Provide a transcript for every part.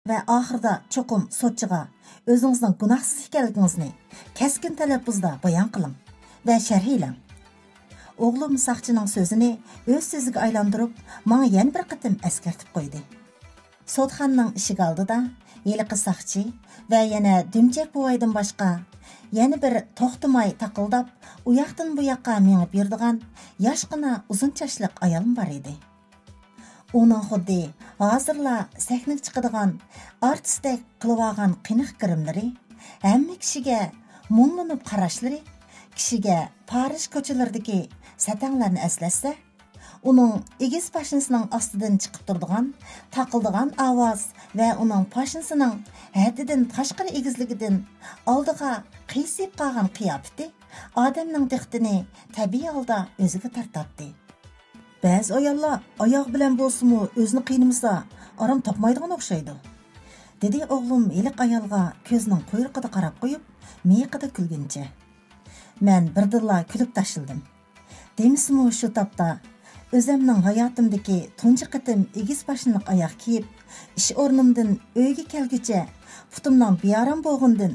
va oxirida cho'qim sotchiga o'zingizning gunohsiz ekanligingizni keskin talaffuzda bayon qiling va sharhlang. O'g'lim saqchining so'zini o'z so'ziga aylantirib, menga yana bir qatim eskartib qo'ydi. Sotxonning eshigi oldida yiliqi saqchi va yana Dumchak buvaydan boshqa yana bir to'xtamay taqildab, u yoqdan bu yoqqa mengib yuradigan yoshgina uzun chachliq ayolim bor edi. Uning xuddi hozirla sahnaga chiqadigan artistdek qilib olgan qiniq kirimlari, hamma kishiga munglanib qarashlari, kishiga Parij ko'chalaridagi satanglarni eslatsa, uning egiz pashinasining ostidan chiqib turadigan, taqildigan ovoz va uning pashinasining haddidan tashqari egizligidan oldiga qiysilib qolgan qiyofati odamning diqqatini tabiiy holda o'ziga tortadi. Ba'zi ayollar oyoq bilan bo'lsa-mu o'zini qiynamasa, aram topmaydigan o'xshaydi. Dedi o'g'lim iliq ayolga ko'zining quyruqida qarab qo'yib, miyiqida kulguncha. Men birdilla kulib tashildim. Demismi shu topda o'zimning hayotimdagi tunji qatim egiz pashinliq oyoq kiyib, ish o'rnimdan uyga kelguncha putimning bearam bo'lgandan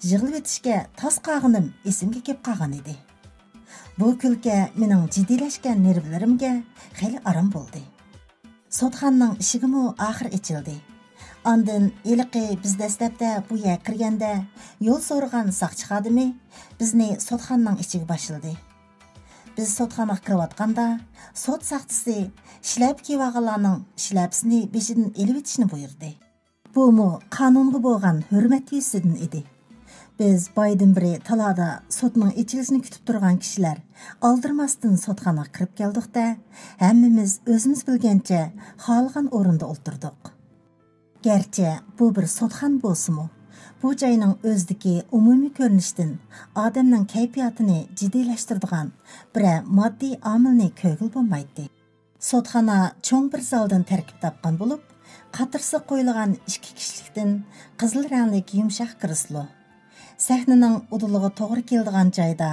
yig'ilib etishga tas qag'inim esimga kelib qolgan edi. Bu kulka mening jiddiylashgan nervlarimga xeyli aram bo'ldi. Sotxonning eshigimi oxir ochildi. Ondan iliqi biz dastlabda bu yerga kirganda yo'l so'ragan saqchi xodimi bizni sotxonning ichiga boshladi. Biz sotxonaga kirayotganda sot saqchisi shlab kiyganlarning shlabsini beshidan elib etishni buyurdi. Bu mu qonunga bo'lgan hurmat yusidan edi. Biz baydan biri talada sotning ichilishini kutib turgan kishilar aldirmasdan sotxonaga kirib keldik-da, hammamiz o'zimiz bilgancha xohlagan o'rinda o'tirdik. Gerçi bu bir sotxon bo'lsa-mu, bu joyning o'zidagi umumiy ko'rinishdan odamning kayfiyatini jiddiylashtiradigan bir moddiy omilni ko'gil bo'lmaydi. Sotxona cho'ng bir zaldan tarkib topgan bo'lib, qatirsi qo'yilgan 2 kishilikdan qizil ranglik yumshoq kreslo, sahnaning uduliga to'g'ri keladigan joyda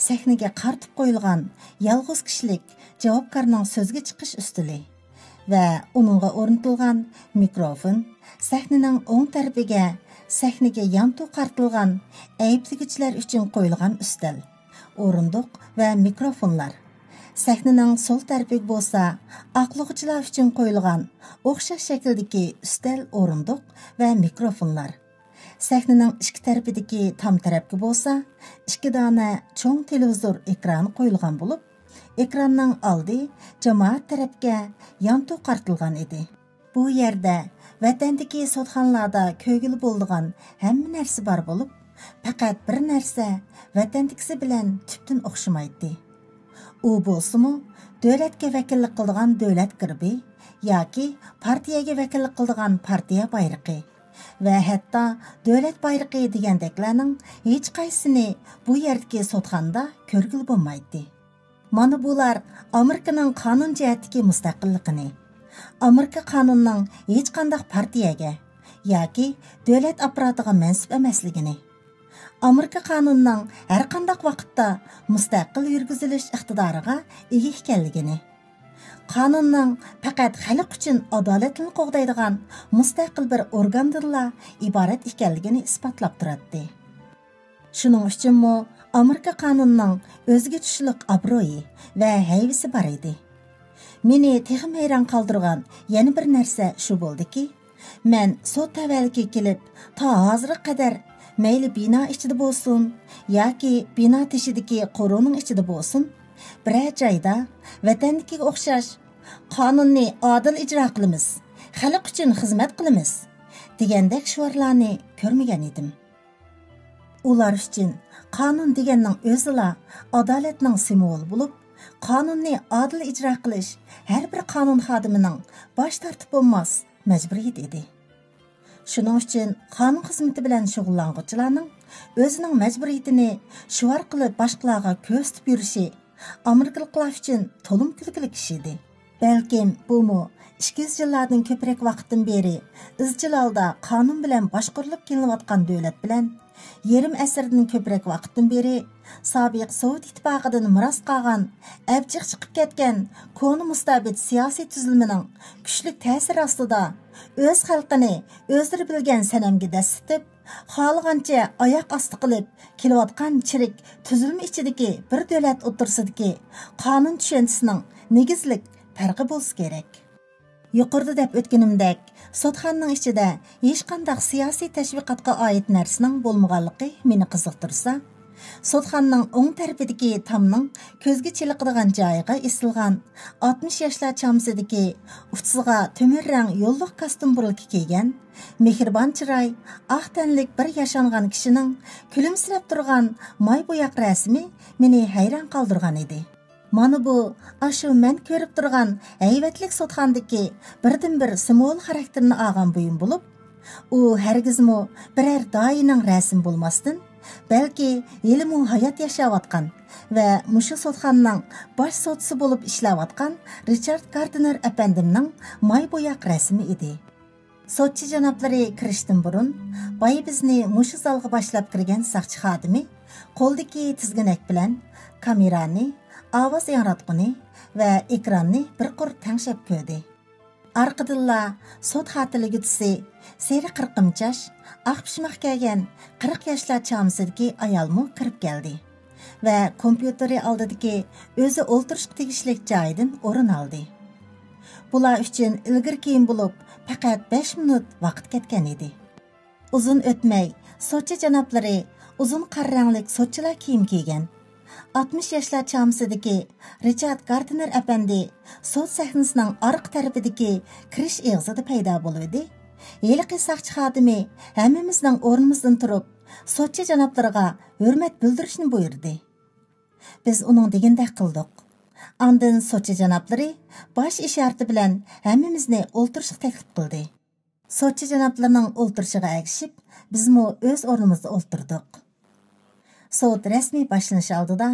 sahnaga qartib qo'yilgan yolg'iz kishilik javobgarning so'zga chiqish ustuli va uningga o'rnatilgan mikrofon, sahnaning o'ng tarafiga sahnaga yantu qartilgan aybsigichlar uchun qo'yilgan ustal, o'rindiq va mikrofonlar. Sahnaning sol tarafiga bo'lsa, aqlug'ichilar uchun qo'yilgan o'xshash shakldagi ustal, o'rindiq va mikrofonlar. Sahnaning ikki tarafidagi tam tarafga bo'lsa, 2 dona cho'ng televizor ekrani qo'yilgan bo'lib, ekranning oldi jamoat tarafga yantu qartilgan edi. Bu yerda vatandagi sotxonlarda ko'gili bo'ladigan hamma narsa bor bo'lib, faqat bir narsa vatandagisi bilan tubdan o'xshamaydi. U bo'lsa-mu, davlatga vakillik qiladigan davlat girbi yoki partiyaga vakillik qiladigan partiya bayrog'i va hatto davlat bayrog'i degandeklarning hech qaysini bu yerdagi sotxonda ko'rgili bo'lmaydi. Mana bular Amerikaning qonun jihatdagi mustaqilligini, Amerika qonunining hech qanday partiyaga yoki davlat apparatiga mansub emasligini, Amerika qonunining har qanday vaqtda mustaqil yurgizilish iqtidoriga ega ekanligini, qonunning faqat xalq uchun adolatni qo'g'daydigan mustaqil bir organdanla iborat ekanligini isbotlab turadi. Shuning uchunmi Amerika qonunining o'ziga tushliq obro'yi va hayvisi bor edi. Meni texim hayron qoldirgan yana bir narsa shu bo'ldiki, men sot tavalliga kelib, ta hozirga qadar mayli bino ichida bo'lsin yoki bino teshidagi qo'roning ichida bo'lsin, biror joyda vatannikiga o'xshash qonunni odil ijro qilamiz, xalq uchun xizmat qilamiz degandek shiorlarni ko'rmagan edim. Ular uchun qonun deganning o'zila adolatning simvoli bo'lib, qonunni odil ijro qilish har bir qonun xodimining bosh tortib bo'lmas majburiyat edi. Shuning uchun qonun xizmati bilan shug'ullanuvchilarning o'zining majburiyatini shuvar qilib boshqalarga ko'rsatib yurishi Amerikaliklar uchun to'lim kulgili ish edi. Balkim bu 200 yillardan ko'proq vaqtdan beri izchil holda qonun bilan boshqarilib kelinayotgan davlat bilan Yarım əsrdən köprək vaqtdan beri Sobiq Sovet İttifaqıdan miras qalğan, əbjiq chiqib ketgan koni mustabid siyosiy tuzilmaning kuchli ta'sir ostida o'z xalqini o'zlari bilgan sanamga dastitib, xohlagancha oyoq osti qilib kelayotgan chirik tuzilma ichidagi bir davlat o'tirsidagi qonun tushunchasining negizlik farqi bo'lsa kerak. Yuqorida deb o'tganimdek, sotxonaning ichida hech qanday siyosiy tashviqotga oid narsaning bo'lmaganligi meni qiziqtirsa, sotxonaning o'ng tarafidagi tomning ko'zga chiliqadigan joyiga isilgan 60 yoshlar chamsidagi uftsiga to'mir rang yo'lliq kostyum burilki kiygan, mehribon chiroy, oq tanlik bir yashangan kishining kulimsirab turgan moy bo'yoq rasmi meni hayron qoldirgan edi. Mana bu, aşu mən ko'rib turgan hayvatlik sotxandaki birdan-bir simvol xarakterini olgan buyum bo'lib, u hargizmi birər doining rasm bo'lmasdan, balki yelimu hayot yashayotgan va mushu sotxonning bosh sotisi bo'lib ishlayotgan Richard Gardner apandimning moy bo'yoq rasmi edi. Sotchi janoblari kirishdan burun, boy bizni mushu zalga boshlab kirgan saqchi xodimi qo'ldagi tizginak bilan kamerani, ovoz yaratqini va ekranni bir qur tangshab ko'rdi. Arqidilla sot xotirligisi seri qirqimchash, oq pishmoq kelgan 40 yoshlar chamsidagi ayolmu kirib keldi va kompyuteri oldidagi o'zi o'ltirishga tegishli joyidan o'rin oldi. Bular uchun ilgir kiyim bo'lib, faqat 5 minut vaqt ketgan edi. Uzun o'tmay, sotchi janoblari uzun qarranglik sotchilar kiyim kiygan. 60 yoshlar chamsidagi Richard Gardner apandi sot sahnasining orqa tarafidagi kirish eg'izida paydo bo'ldi. Yeliqi saqchi xodimi hammamizning o'rnimizdan turib, sotchi janoblariga hurmat bildirishni buyurdi. Biz uning degandek qildik. Ondan sotchi janoblari bosh ishorati bilan hammamizni o'ltirishga taklif qildi. Sotchi janoblarining o'ltirishiga ergishib, bizmi o'z o'rnimizda o'ltirdik. Sot rasmiy boshlanish oldida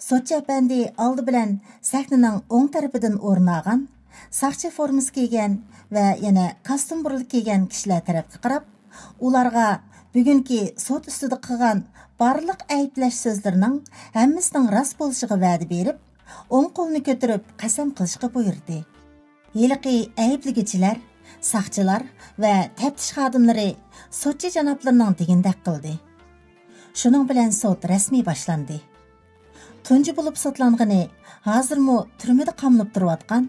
sotchi apandi oldi bilan sahnaning o'ng tarafidan o'rin olgan, saqchi formasi kiygan va yana kostyum buril kiygan kishilar tarafga qarab, ularga bugungi sot ustida qilgan barliq ayblash so'zlarining hammasining rost bo'lishiga va'da berib, o'ng qo'lni ko'tarib qasam qilishga buyurdi. Yiliqi ayblagichilar, saqchilar va taftish xodimlari sotchi janoblarining degandek qildi. Şunun bilan sot rasmiy boshlandi. Tunji bo'lib sotlangani hozirmi turmada qamlab turayotgan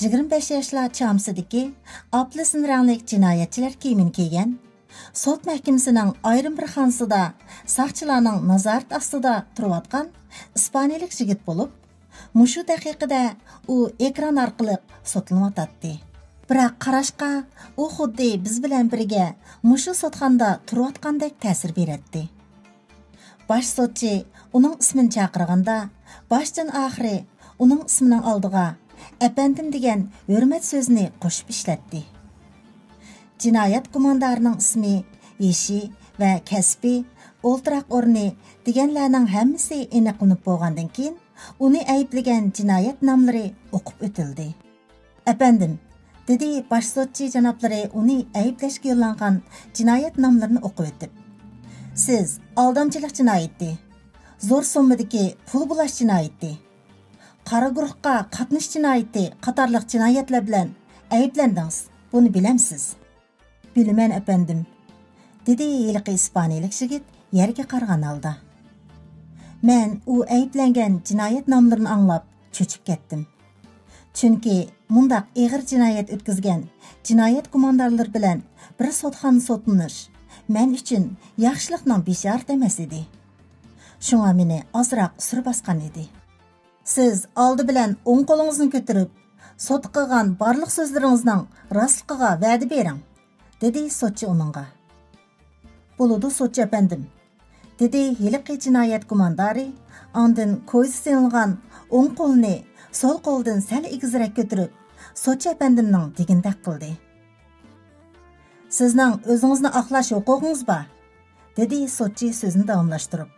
25 yoshlar chamsidagi aplesin rangli jinoyatchilar kiyimini kiygan, sot mahkamasining ayrim bir xonasida saqchilarning nazorat ostida turayotgan ispaniyalik yigit bo'lib, mushu daqiqada u ekran orqali sotlanayotdi. Biroq qarashqa u xuddi biz bilan birga mushu sotxonda turayotgandek ta'sir beradi. Baş sotchi uning ismini chaqirganda, boshdan oxiri uning ismining oldiga "Apandim" degan hurmat so'zini qo'shib ishlatdi. Jinoyat gumondorining ismi, yeshi va kasbi, o'ltiraq o'rni deganlarning hammasi aniqlanib bo'lgandan keyin uni ayblagan jinoyat nomlari o'qib o'tildi. "Apandim" dedi baş sotchi janoblari uni ayblashga yo'llangan jinoyat nomlarini o'qib o'tib. Siz aldamchilik jinoyati, zo'r summadagi pul bulash jinoyati, qora guruhga qatnash jinoyati qatorliq jinoyatlar bilan ayblandingiz. Buni bilamsiz. Bilaman apandim, dedi yiliqi ispaniyalik yigit yerga qargan holda. Men u ayblangan jinoyat nomlarini anglab cho'chib ketdim. Chunki mundaq og'ir jinoyat o'tkazgan jinoyat gumondorlari bilan bir sotxona sotlanish men uchun yaxshilikning bishorat emas edi. Shunga meni ozroq sur bosgan edi. Siz oldi bilan o'ng qo'lingizni ko'tarib, sot qilgan barliq so'zlaringizning rostligiga va'da bering, dedi sotchi uningga. Bo'ladi sotchi apandim, dedi yiliqi jinoyat gumondori, ondan ko'zi silingan o'ng qo'lni sol qo'ldan sal egizroq ko'tarib, sotchi apandimning degandek qildi. Sizning o'zingizni oqlash huquqingiz bor, dedi sotchi so'zini davomlashtirib.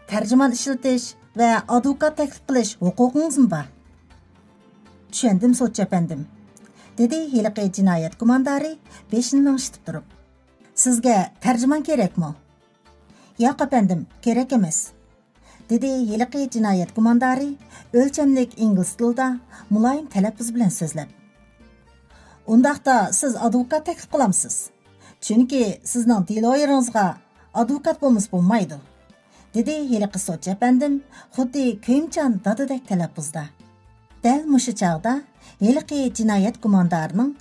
Tarjimon ishlatish va advokat taklif qilish huquqingizmi bor? Tushundim sotchi apandim, dedi yiliqi jinoyat gumondori beshini langshitib turib. Sizga tarjimon kerakmi? Yo'q efendim, kerak emas, dedi heliqi jinoyat gumondori o'lchamlik ingliz tilida muloyim talaffuz bilan so'zlab. Undaqda siz advokat taklif qilamsiz. Chunki sizning deloyeringizga advokat bo'lmasa bo'lmaydi, dedi heliqi sotchi efendim xuddi ko'yimchan dadadek talaffuzda. Dal mushu chog'da heliqi jinoyat gumondorining